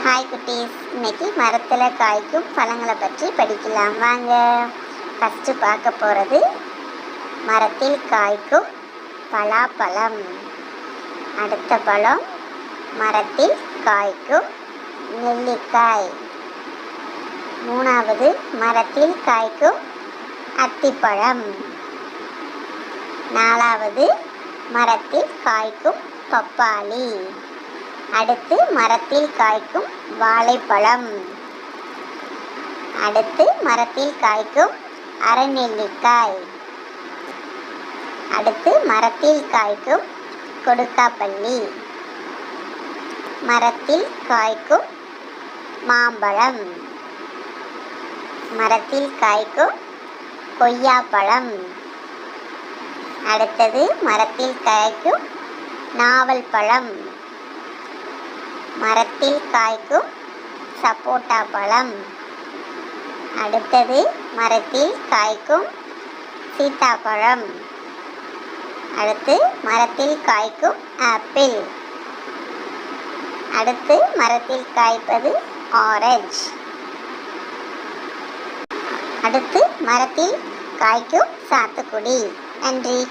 Hi குட்டீஸ், இன்னைக்கு மரத்தில் காய்க்கும் பழங்களை பற்றி படிக்கலாம் வாங்க. ஃபஸ்ட்டு பார்க்க போகிறது மரத்தில் காய்க்கும் பலாப்பழம். அடுத்த பழம் மரத்தில் காய்க்கும் நெல்லிக்காய். மூணாவது மரத்தில் காய்க்கும் அத்திப்பழம். நாலாவது மரத்தில் காய்க்கும் பப்பாளி. அடுத்து மரத்தில் காய்க்கும் வாழைப்பழம். அடுத்து மரத்தில் காய்க்கும் அரநெல்லிக்காய். அடுத்து மரத்தில் காய்க்கும் கொடுக்காப்பள்ளி. மரத்தில் காய்க்கும் மாம்பழம். மரத்தில் காய்க்கும் கொய்யாப்பழம். அடுத்தது மரத்தில் காய்க்கும் நாவல் பழம். மரத்தில் காய்க்கும் சப்போட்டா பழம். அடுத்தது மரத்தில் காய்க்கும் சீத்தாப்பழம். அடுத்து மரத்தில் காய்க்கும் ஆப்பிள். அடுத்து மரத்தில் காய்ப்பது ஆரஞ்சு. அடுத்து மரத்தில் காய்க்கும் சாத்துக்குடி. நன்றி.